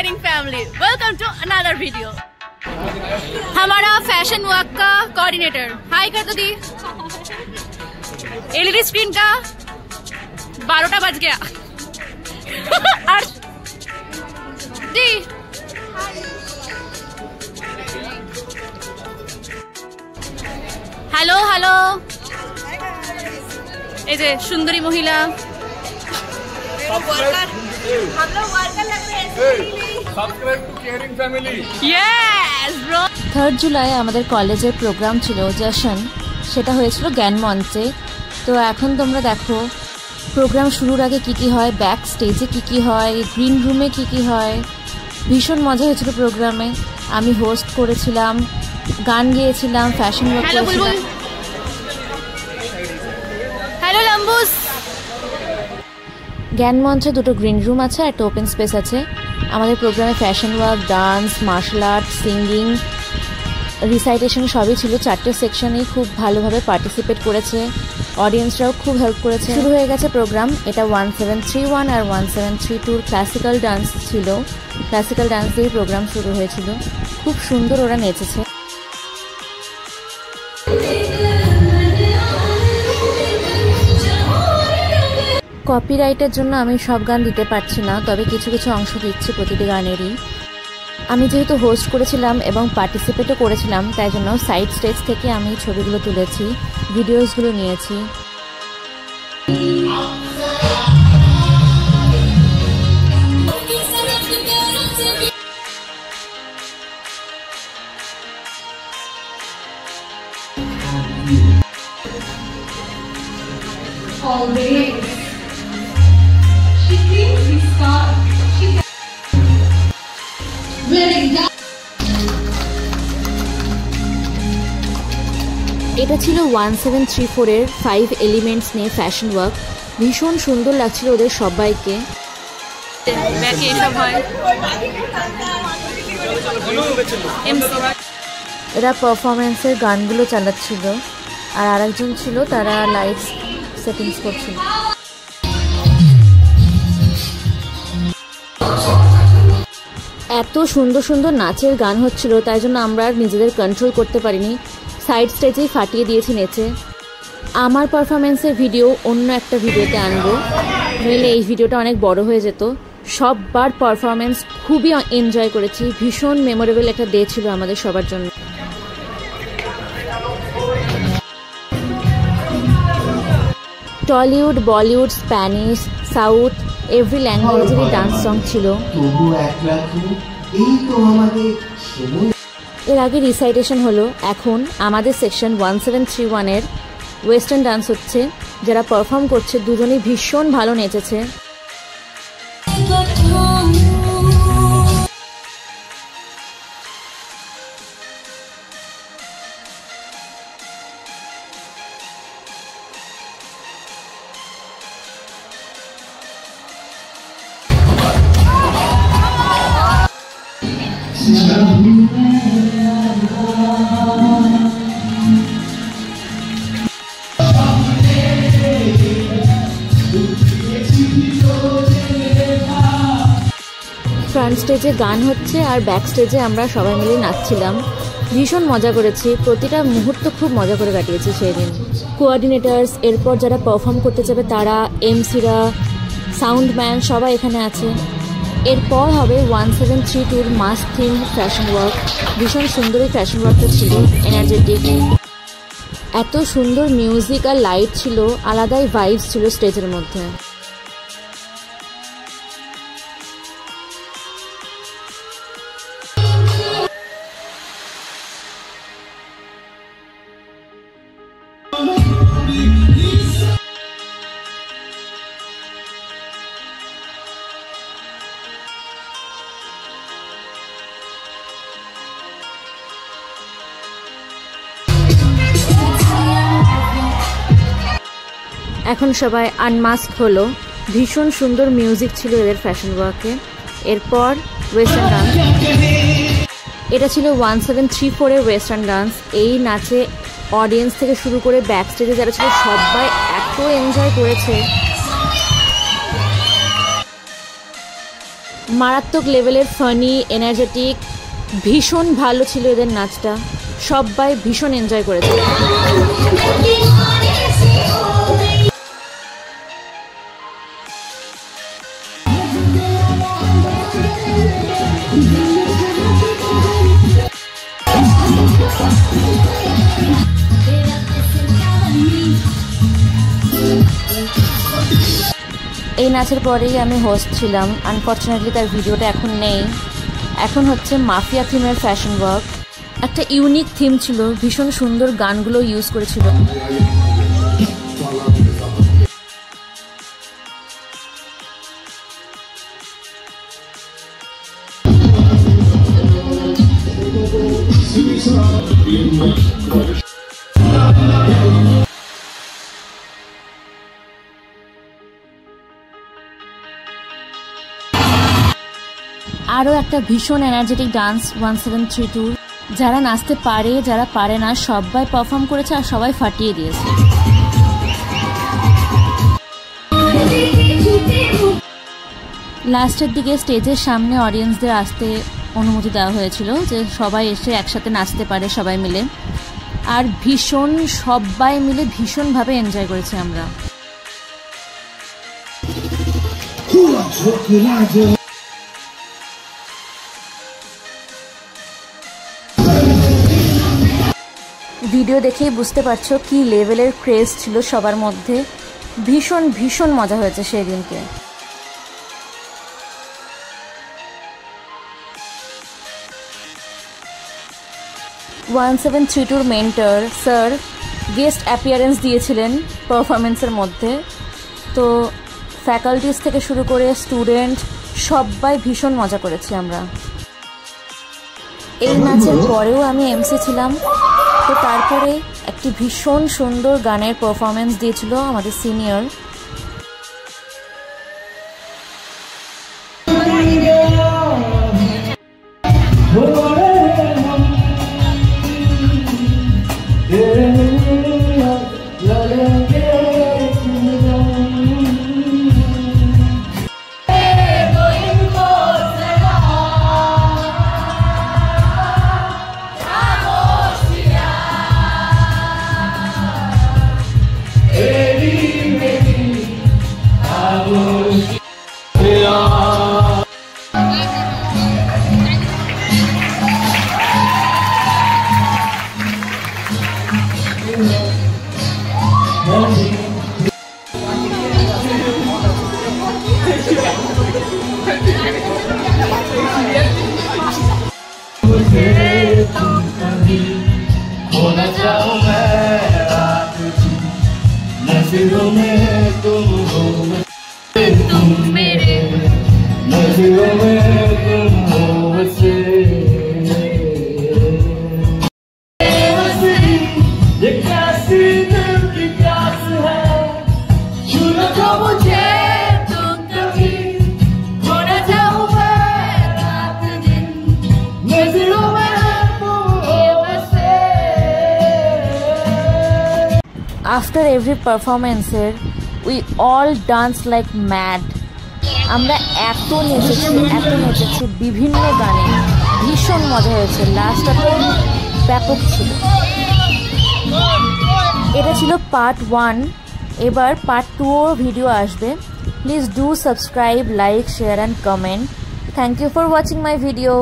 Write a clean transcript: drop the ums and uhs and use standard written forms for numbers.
caring family, welcome to another video. हमारा fashion walk का coordinator हाय कर दो दी। एलईडी स्क्रीन का 12टा बज गया। दी हेलो हेलो, এই যে সুন্দরী মহিলা, हम लोग वर्कर लग रहे हैं। Subscribe to caring family. Yes bro. 3 July আমাদের কলেজের প্রোগ্রাম ছিল জশন, সেটা হয়েছিল জ্ঞান মঞ্চে। তো এখন তোমরা দেখো প্রোগ্রাম শুরুর আগে কি কি হয়, ব্যাক স্টেজে কি কি হয়, গ্রিন রুমে কি কি হয়। ভীষণ মজা হয়েছিল প্রোগ্রামে। আমি হোস্ট করেছিলাম, গান গেয়েছিলাম, ফ্যাশন ওয়াক করেছিলাম। হ্যালো লম্বুস। জ্ঞান মঞ্চে 2টো গ্রিন রুম আছে, একটা ওপেন স্পেস আছে। আমাদের প্রোগ্রামে fashion walk, dance, martial art, singing, recitation সবই ছিল। 4টে সেকশনেই খুব ভালোভাবে পার্টিসিপেট করেছে, অডিয়েন্সরাও খুব হেল্প করেছে। শুরু হয়ে গেছে প্রোগ্রাম। এটা 1731 আর 1732 ক্লাসিক্যাল ডান্স ছিল। ক্লাসিক্যাল ডান্স দিয়েই প্রোগ্রাম শুরু হয়েছিল। খুব সুন্দর ওরা নেচেছে। কপিরাইটের জন্য আমি সব গান দিতে পারছি না, তবে কিছু কিছু অংশ দিচ্ছি প্রতিটি গানেরই। আমি যেহেতু হোস্ট করেছিলাম এবং পার্টিসিপেটও করেছিলাম, তাই জন্য সাইড স্টেজ থেকে আমি ছবিগুলো তুলেছি, ভিডিওসগুলো নিয়েছি। এটা ছিল 1734 এর 5 এলিমেন্টস নিয়ে ফ্যাশন ওয়াক। ভীষণ সুন্দর লাগছিল ওদের সবাইকে। এরা পারফরমেন্সের গানগুলো চালাচ্ছিল, আর আরেকজন ছিল তারা লাইটস সেটিংস করছিল। এত সুন্দর সুন্দর নাচের গান হচ্ছিল, তাই জন্য আমরা আর নিজেদের কন্ট্রোল করতে পারিনি, সাইড স্টেজেই ফাটিয়ে দিয়েছি নেচে। আমার পারফরমেন্সের ভিডিও অন্য একটা ভিডিওতে আনবো, নইলে এই ভিডিওটা অনেক বড় হয়ে যেত। সববার পারফরমেন্স খুবই এনজয় করেছি। ভীষণ মেমোরেবল একটা ডে ছিল আমাদের সবার জন্য। Tollywood, Bollywood, Spanish, South, every ল্যাঙ্গুয়েজেরই ডান্স সং ছিল। এর আগে রিসাইটেশন হলো। এখন আমাদের সেকশন 1731 এর ওয়েস্টার্ন ডান্স হচ্ছে। যারা পারফর্ম করছে দুজনেই ভীষণ ভালো নেচেছে। ফ্রন্ট স্টেজে গান হচ্ছে আর ব্যাক স্টেজে আমরা সবাই মিলে নাচছিলাম। ভীষণ মজা করেছি, প্রতিটা মুহূর্ত খুব মজা করে কাটিয়েছি সেই দিন। কোঅর্ডিনেটার্স, এরপর যারা পারফর্ম করতে যাবে তারা, এমসিরা, সাউন্ডম্যান সবাই এখানে আছে। এরপর হবে 1732 মাস থিম ফ্যাশন ওয়ার্ক। ভীষণ সুন্দর এই ফ্যাশন ওয়ার্কটা ছিল, এনার্জেটিক। এত সুন্দর মিউজিক আর লাইট ছিল, আলাদাই ভাইবস ছিল স্টেজের মধ্যে। এখন সবাই আনমাস্ক হলো। ভীষণ সুন্দর মিউজিক ছিল এদের ফ্যাশন ওয়ার্কে। এরপর ওয়েস্টার্ন ডান্স। এটা ছিল 1734 এর ওয়েস্টার্ন ডান্স। এই নাচে অডিয়েন্স থেকে শুরু করে ব্যাক স্টেজে যারা ছিল সবাই এত এনজয় করেছে। মারাত্মক লেভেলের ফানি, এনার্জেটিক, ভীষণ ভালো ছিল এদের নাচটা। সবাই ভীষণ এনজয় করেছে। এই নাচের পরেই আমি হোস্ট ছিলাম। আনফর্চুনেটলি তার ভিডিওটা এখন নেই। এখন হচ্ছে মাফিয়া থিমের ফ্যাশন ওয়াক। একটা ইউনিক থিম ছিল, ভীষণ সুন্দর গানগুলো ইউজ করেছিল। আরও একটা ভীষণ এনার্জেটিক ডান্স 1732, যারা নাচতে পারে যারা পারে না সবাই পারফর্ম করেছে আর সবাই ফাটিয়ে দিয়েছে। লাস্টের দিকে স্টেজের সামনে অডিয়েন্সদের আসতে অনুমতি দেওয়া হয়েছিল, যে সবাই এসে একসাথে নাচতে পারে সবাই মিলে। আর সবাই মিলে ভীষণভাবে এনজয় করেছি আমরা। ভিডিও দেখেই বুঝতে পারছো কি লেভেলের ক্রেজ ছিল সবার মধ্যে। ভীষণ মজা হয়েছে সেই দিনকে। ONE732 mentor sir guest appearance দিয়েছিলেন পারফরমেন্সের মধ্যে। তো ফ্যাকাল্টিজ থেকে শুরু করে স্টুডেন্ট সবাই ভীষণ মজা করেছি আমরা। এই নাচের পরেও আমি এমসি ছিলাম। তো তারপরে একটি ভীষণ সুন্দর গানের পারফরমেন্স দিয়েছিল আমাদের senior. After every performance, we all danced like mad. আমরা এত নেচেছি বিভিন্ন গানে। ভীষণ মজা হয়েছে। লাস্টটা তো ব্যাপক ছিল। এটা ছিল পার্ট 1। এবার পার্ট 2 ভিডিও আসবে। Please do subscribe, like, share and comment. Thank you for watching my video.